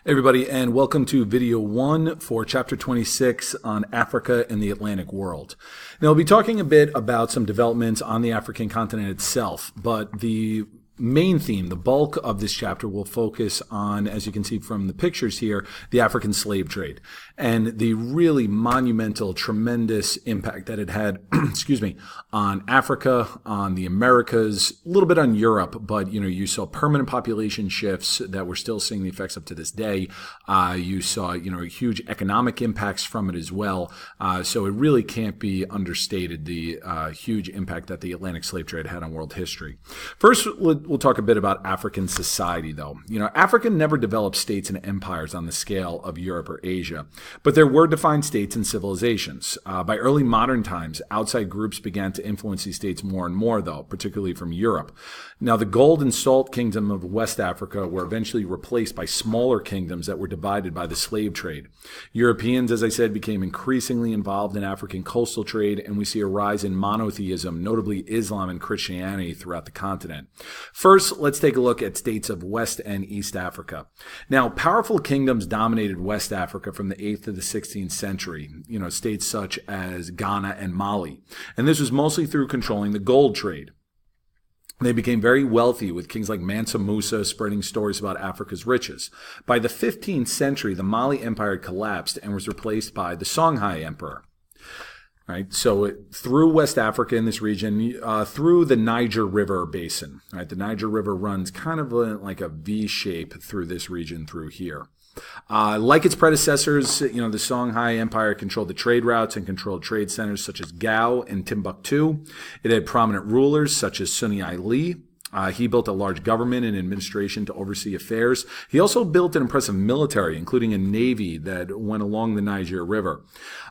Everybody, and welcome to video 1 for chapter 26 on Africa and the Atlantic world. Now, we'll be talking a bit about some developments on the African continent itself, but the main theme, the bulk of this chapter, will focus on, as you can see from the pictures here, the African slave trade and the really monumental, tremendous impact that it had, on Africa, on the Americas, a little bit on Europe, but you saw permanent population shifts that we're still seeing the effects of to this day. You saw, huge economic impacts from it as well. So it really can't be understated the huge impact that the Atlantic slave trade had on world history. First, we'll talk a bit about African society, though. Africa never developed states and empires on the scale of Europe or Asia, but there were defined states and civilizations. By early modern times, outside groups began to influence these states more and more, though, particularly from Europe. Now, the gold and salt kingdom of West Africa were eventually replaced by smaller kingdoms that were divided by the slave trade. Europeans, as I said, became increasingly involved in African coastal trade, and we see a rise in monotheism, notably Islam and Christianity, throughout the continent. First, let's take a look at states of West and East Africa. Now, powerful kingdoms dominated West Africa from the 8th to the 16th century, states such as Ghana and Mali. And this was mostly through controlling the gold trade. They became very wealthy, with kings like Mansa Musa spreading stories about Africa's riches. By the 15th century, the Mali Empire had collapsed and was replaced by the Songhai Emperor. Right, so through West Africa in this region, through the Niger River basin. Right, the Niger River runs kind of like a V shape through this region through here. Like its predecessors, the Songhai Empire controlled the trade routes and controlled trade centers such as Gao and Timbuktu. It had prominent rulers such as Sunni Ali. He built a large government and administration to oversee affairs. He also built an impressive military, including a navy that went along the Niger River.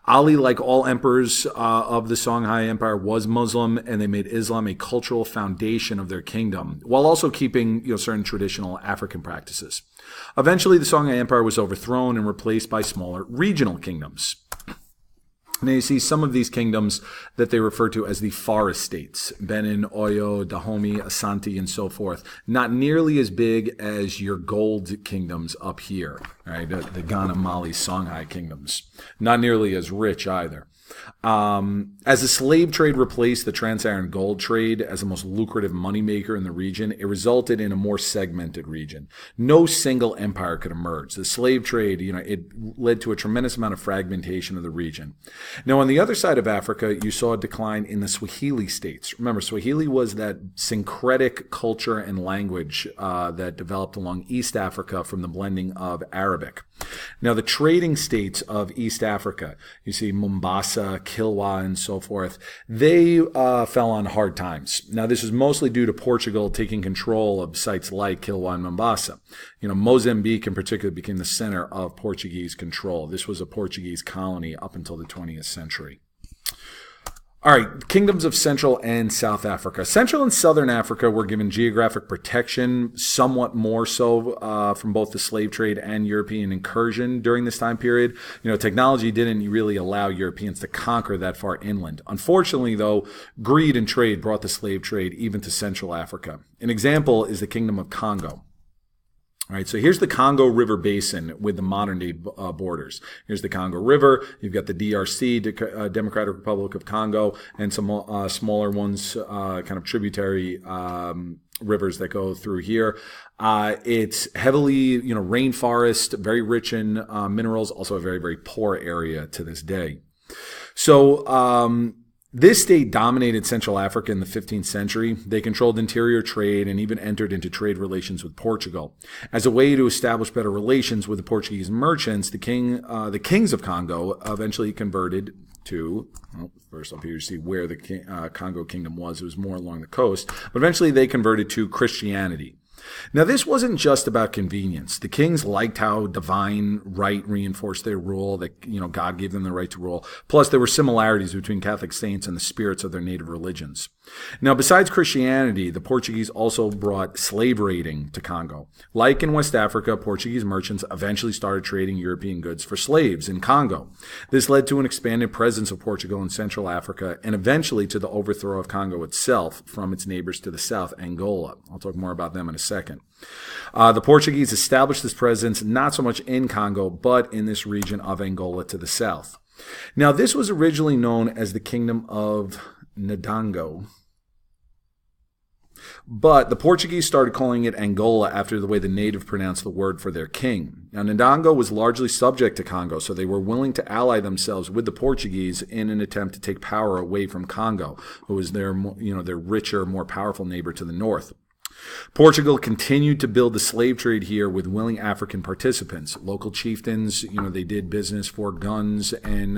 Ali, like all emperors of the Songhai Empire, was Muslim, and they made Islam a cultural foundation of their kingdom, while also keeping certain traditional African practices. Eventually, the Songhai Empire was overthrown and replaced by smaller regional kingdoms. Now you see some of these kingdoms that they refer to as the forest states, Benin, Oyo, Dahomey, Asante, and so forth. Not nearly as big as your gold kingdoms up here, right? The Ghana, Mali, Songhai kingdoms. Not nearly as rich either. As the slave trade replaced the trans-Saharan gold trade as the most lucrative moneymaker in the region, it resulted in a more segmented region. No single empire could emerge. The slave trade, it led to a tremendous amount of fragmentation of the region. Now, on the other side of Africa, you saw a decline in the Swahili states. Remember, Swahili was that syncretic culture and language that developed along East Africa from the blending of Arabic. Now, the trading states of East Africa, you see Mombasa, Kilwa, and so forth, they fell on hard times. Now, this was mostly due to Portugal taking control of sites like Kilwa and Mombasa. Mozambique in particular became the center of Portuguese control. This was a Portuguese colony up until the 20th century. All right, kingdoms of Central and South Africa. Central and Southern Africa were given geographic protection, somewhat more so from both the slave trade and European incursion during this time period. Technology didn't really allow Europeans to conquer that far inland. Unfortunately, though, greed and trade brought the slave trade even to Central Africa. An example is the Kingdom of Congo. All right, so here's the Congo River Basin with the modern-day borders. Here's the Congo River. You've got the DRC, Democratic Republic of Congo, and some smaller ones, kind of tributary rivers that go through here. It's heavily, rainforest, very rich in minerals, also a very, very poor area to this day. So, this state dominated Central Africa in the 15th century. They controlled interior trade and even entered into trade relations with Portugal. As a way to establish better relations with the Portuguese merchants, the kings of Congo eventually converted to, first up here you see where the Congo kingdom was. It was more along the coast. But eventually they converted to Christianity. Now, this wasn't just about convenience. The kings liked how divine right reinforced their rule, that God gave them the right to rule. Plus, there were similarities between Catholic saints and the spirits of their native religions. Now, besides Christianity, the Portuguese also brought slave raiding to Congo. Like in West Africa, Portuguese merchants eventually started trading European goods for slaves in Congo. This led to an expanded presence of Portugal in Central Africa and eventually to the overthrow of Congo itself from its neighbors to the south, Angola. I'll talk more about them in a second. The Portuguese established this presence not so much in Congo, but in this region of Angola to the south. Now, this was originally known as the Kingdom of Ndongo, but the Portuguese started calling it Angola after the way the native pronounced the word for their king. Now, Ndongo was largely subject to Congo, so they were willing to ally themselves with the Portuguese in an attempt to take power away from Congo, who was their richer, more powerful neighbor to the north. Portugal continued to build the slave trade here with willing African participants. Local chieftains, they did business for guns and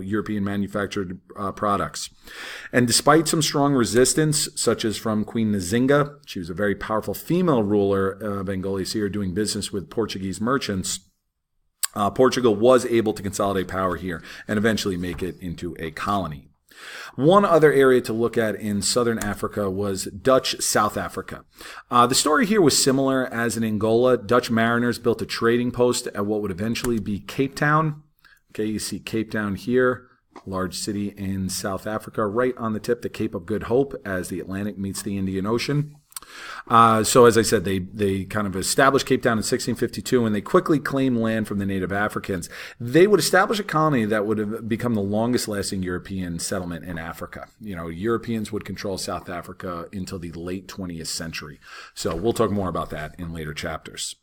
European manufactured products. And despite some strong resistance, such as from Queen Nzinga, she was a very powerful female ruler of Angola here doing business with Portuguese merchants, Portugal was able to consolidate power here and eventually make it into a colony. One other area to look at in southern Africa was Dutch South Africa. The story here was similar as in Angola. Dutch mariners built a trading post at what would eventually be Cape Town. Okay, you see Cape Town here, large city in South Africa, right on the tip, the Cape of Good Hope, as the Atlantic meets the Indian Ocean. So as I said, they kind of established Cape Town in 1652, and they quickly claimed land from the native Africans. They would establish a colony that would have become the longest lasting European settlement in Africa. Europeans would control South Africa until the late 20th century. So we'll talk more about that in later chapters.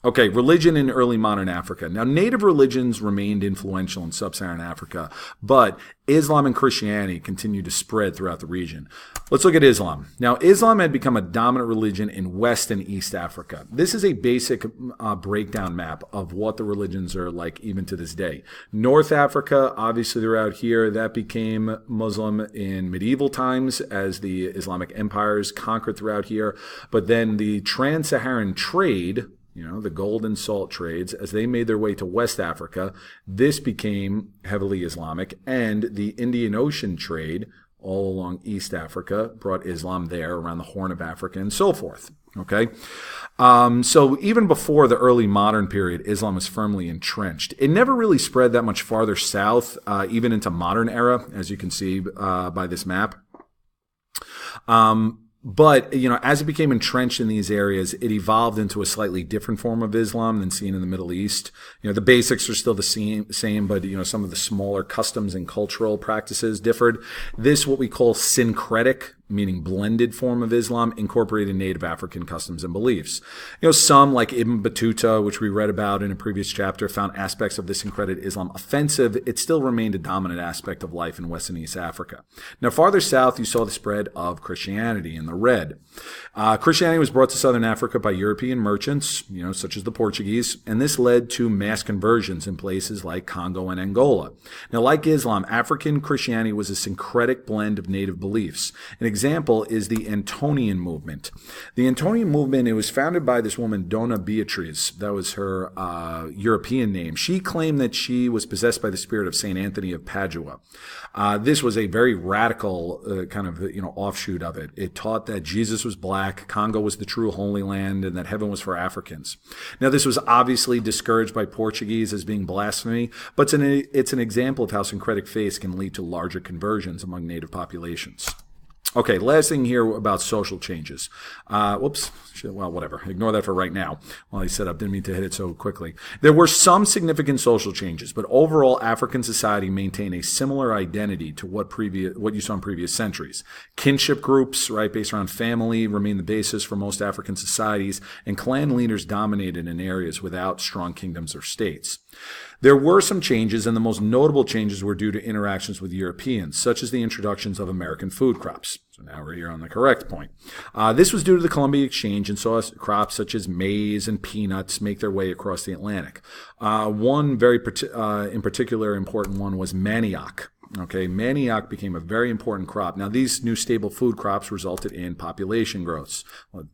Okay, religion in early modern Africa. Now, native religions remained influential in sub-Saharan Africa, but Islam and Christianity continued to spread throughout the region. Let's look at Islam. Now, Islam had become a dominant religion in West and East Africa. This is a basic breakdown map of what the religions are like even to this day. North Africa, obviously they're out here. That became Muslim in medieval times as the Islamic empires conquered throughout here. But then the trans-Saharan trade, the gold and salt trades, as they made their way to West Africa, this became heavily Islamic, and the Indian Ocean trade all along East Africa brought Islam there around the Horn of Africa and so forth. Okay, so even before the early modern period, Islam was firmly entrenched. It never really spread that much farther south, even into modern era, as you can see by this map. But, as it became entrenched in these areas, it evolved into a slightly different form of Islam than seen in the Middle East. The basics are still the same, but, some of the smaller customs and cultural practices differed. This, what we call syncretic, meaning blended form of Islam, incorporated native African customs and beliefs. Some, like Ibn Battuta, which we read about in a previous chapter, found aspects of this syncretic Islam offensive. It still remained a dominant aspect of life in West and East Africa. Now, farther south, you saw the spread of Christianity in the red. Christianity was brought to southern Africa by European merchants, such as the Portuguese, and this led to mass conversions in places like Congo and Angola. Now, like Islam, African Christianity was a syncretic blend of native beliefs. An example is the Antonian movement. The Antonian movement, it was founded by this woman, Dona Beatriz. That was her European name. She claimed that she was possessed by the spirit of St. Anthony of Padua. This was a very radical kind of offshoot of it. It taught that Jesus was black, Congo was the true Holy Land, and that heaven was for Africans. Now, this was obviously discouraged by Portuguese as being blasphemy, but it's an example of how syncretic faiths can lead to larger conversions among native populations. Okay, last thing here about social changes. Whatever. Ignore that for right now. While I set up, didn't mean to hit it so quickly. There were some significant social changes, but overall, African society maintained a similar identity to what you saw in previous centuries. Kinship groups, right, based around family, remained the basis for most African societies, and clan leaders dominated in areas without strong kingdoms or states. There were some changes, and the most notable changes were due to interactions with Europeans, such as the introductions of American food crops. So now we're here on the correct point. This was due to the Columbia Exchange and saw crops such as maize and peanuts make their way across the Atlantic. One very in particular important one was manioc. Okay, manioc became a very important crop. Now, these new stable food crops resulted in population growths.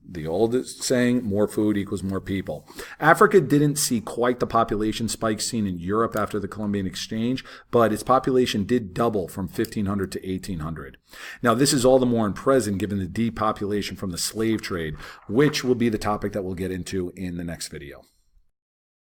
The old saying, more food equals more people. Africa didn't see quite the population spike seen in Europe after the Columbian Exchange, but its population did double from 1500 to 1800. Now, this is all the more present given the depopulation from the slave trade, which will be the topic that we'll get into in the next video.